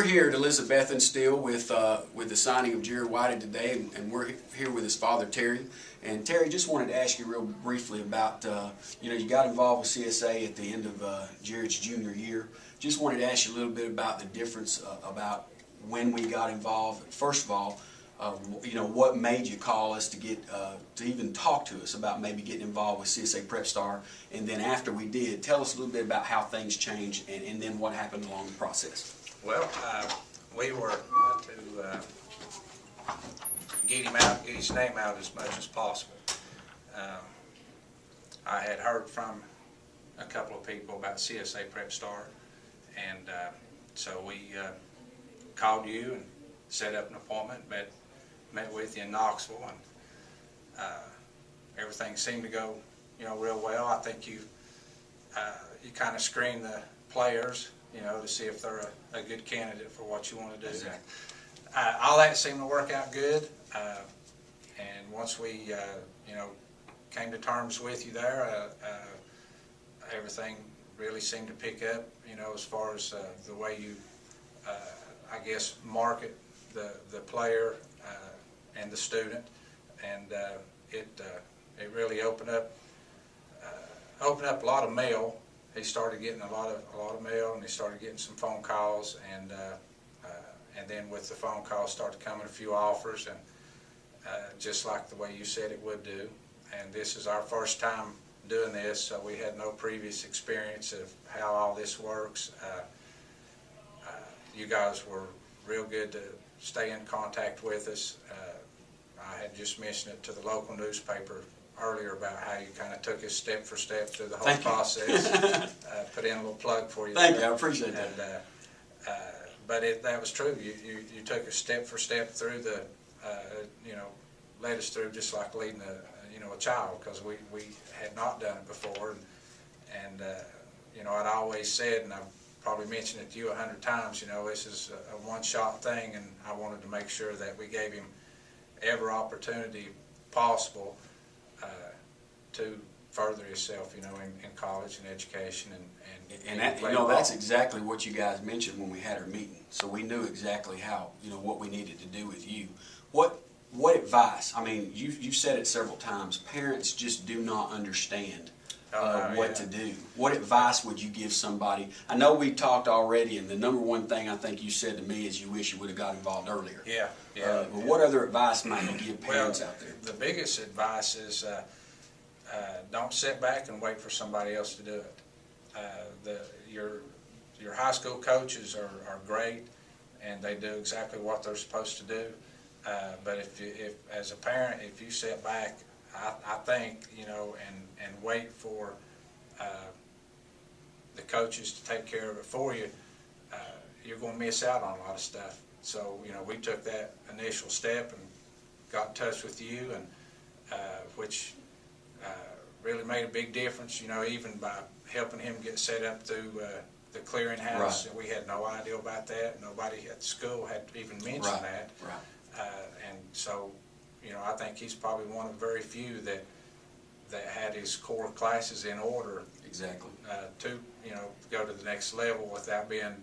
we're here at Elizabethan still with the signing of Jared Whitehead today, and we're here with his father Terry. And Terry, just wanted to ask you real briefly about you got involved with CSA at the end of Jared's junior year. Just wanted to ask you a little bit about the difference about when we got involved. First of all, what made you call us to get to even talk to us about maybe getting involved with CSA PrepStar, and then after we did, tell us a little bit about how things changed and then what happened along the process. Well, we were to get him out, get his name out as much as possible. I had heard from a couple of people about CSA PrepStar, and so we called you and set up an appointment, met with you in Knoxville, and everything seemed to go, real well. I think you kind of screen the players, to see if they're a good candidate for what you want to do. Exactly. All that seemed to work out good, and once we, came to terms with you there, everything really seemed to pick up, as far as the way you, I guess, market the player and the student, and it really opened up a lot of mail. He started getting a lot of mail, and he started getting some phone calls, and then with the phone calls started coming a few offers, and just like the way you said it would do. And this is our first time doing this, so we had no previous experience of how all this works. You guys were real good to stay in contact with us. I had just mentioned it to the local newspaper earlier about how you kind of took us step for step through the whole process. Put in a little plug for you. Thank you, I appreciate that. And, but that was true. You took us step for step through the, led us through just like leading a child, because we had not done it before. And I'd always said, and I've probably mentioned it to you 100 times, this is a one-shot thing, and I wanted to make sure that we gave him every opportunity possible to further himself, in college and education, and that's exactly what you guys mentioned when we had our meeting. So we knew exactly how, what we needed to do with you. What advice? I mean, you've said it several times. Parents just do not understand what to do. What advice would you give somebody? I know we talked already, and the number one thing I think you said to me is you wish you would have got involved earlier. Yeah. But what other advice might you give parents out there? The biggest advice is don't sit back and wait for somebody else to do it. Your high school coaches are great, and they do exactly what they're supposed to do. But if as a parent, if you sit back, I think, and wait for the coaches to take care of it for you, you're going to miss out on a lot of stuff. So, we took that initial step and got in touch with you, and which really made a big difference, even by helping him get set up through the clearinghouse. Right. We had no idea about that. Nobody at the school had even mentioned that. Right. And so, I think he's probably one of the very few that had his core classes in order. Exactly. To go to the next level without being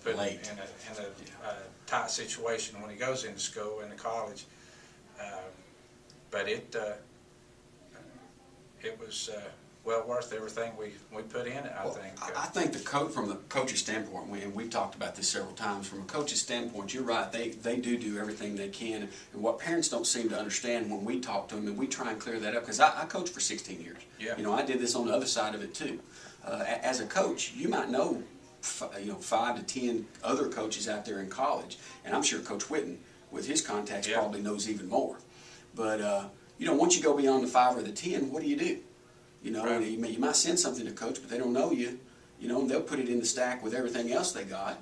put in a tight situation when he goes into school, into college. But it was well worth everything we put in it, I think. I think from the coach's standpoint, and we've talked about this several times, from a coach's standpoint, you're right, they do everything they can. And what parents don't seem to understand when we talk to them, and we try and clear that up, because I coached for 16 years. Yeah. I did this on the other side of it too. As a coach, you might know 5 to 10 other coaches out there in college, and I'm sure Coach Whitten, with his contacts, probably knows even more. But once you go beyond the 5 or the 10, what do you do? Right. You might send something to coach, but they don't know you, and they'll put it in the stack with everything else they got,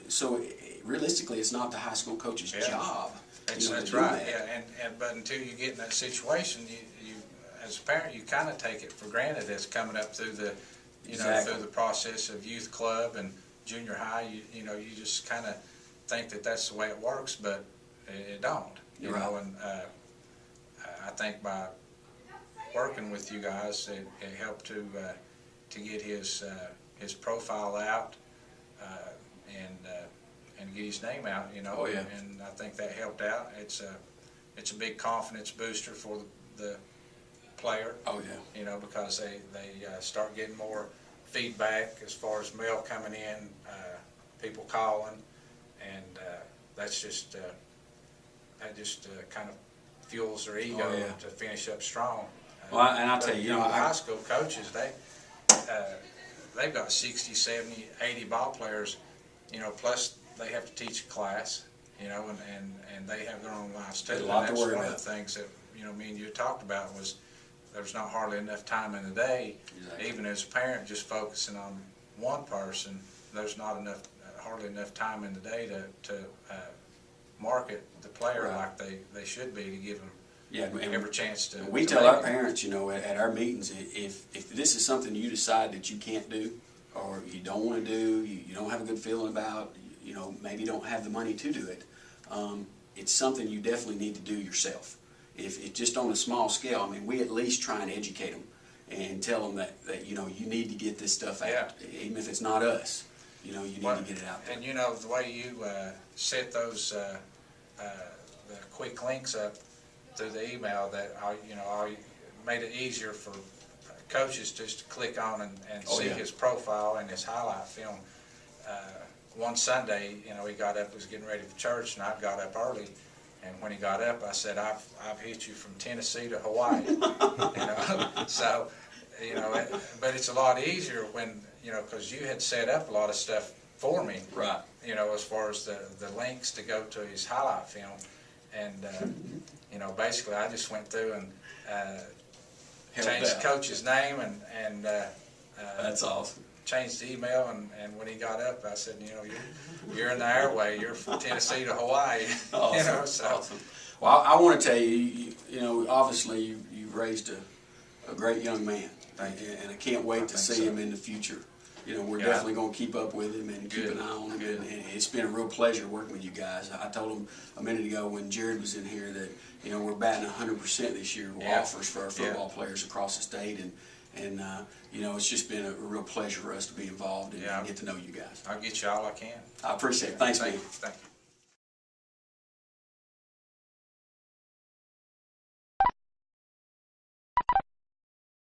so realistically it's not the high school coach's job. That's right. But until you get in that situation, you as a parent, you kind of take it for granted as coming up through the through the process of youth club and junior high. You just kind of think that that's the way it works, but it don't. And I think by working with you guys, it helped to get his profile out, and get his name out, you know. Oh, yeah. And I think that helped out. It's a big confidence booster for the player. Oh, yeah. You know, because they start getting more feedback as far as mail coming in, people calling, and that's just kind of fuels their ego Oh, yeah. to finish up strong. Well, and I'll tell you, The high school coaches, they've got 60, 70, 80 ball players, you know, plus they have to teach a class, you know, and they have their own lives too. There's a lot to And that's worry one about. of the things that, you know, me and you talked about was there's not hardly enough time in the day, Exactly. even as a parent just focusing on one person, there's not enough, hardly enough time in the day to market the player Right. like they should be, to give them Yeah, and every chance to. we to tell make our it. parents, you know, at our meetings, if this is something you decide that you can't do, or you don't want to do, you don't have a good feeling about, you know, maybe don't have the money to do it, it's something you definitely need to do yourself. If it's just on a small scale, I mean, we at least try and educate them and tell them that you know, you need to get this stuff out, Yeah. even if it's not us. You know, you need to get it out there. And you know, the way you set those the quick links up through the email, that I made it easier for coaches just to click on and Oh, see yeah. his profile and his highlight film. One Sunday, you know, he got up, was getting ready for church, and I got up early. And when he got up, I said, I've hit you from Tennessee to Hawaii. You know, so, you know, but it's a lot easier when, you know, because you had set up a lot of stuff for me. Right. You know, as far as the links to go to his highlight film. And, you know, basically I just went through and changed the coach's name and That's awesome. changed the email, and when he got up, I said, you know, you're in the airway. You're from Tennessee to Hawaii. Awesome. You know, so. Awesome. Well, I want to tell you, you know, obviously you've raised a great young man, and I can't wait to see him in the future. You know, we're definitely going to keep up with him and keep an eye on him, and it's been a real pleasure working with you guys. I told him a minute ago when Jared was in here that, you know, we're batting 100% this year with offers for our football players across the state, and you know, it's just been a real pleasure for us to be involved and get to know you guys. I'll get you all I can. I appreciate it. Thanks, man. Thank you.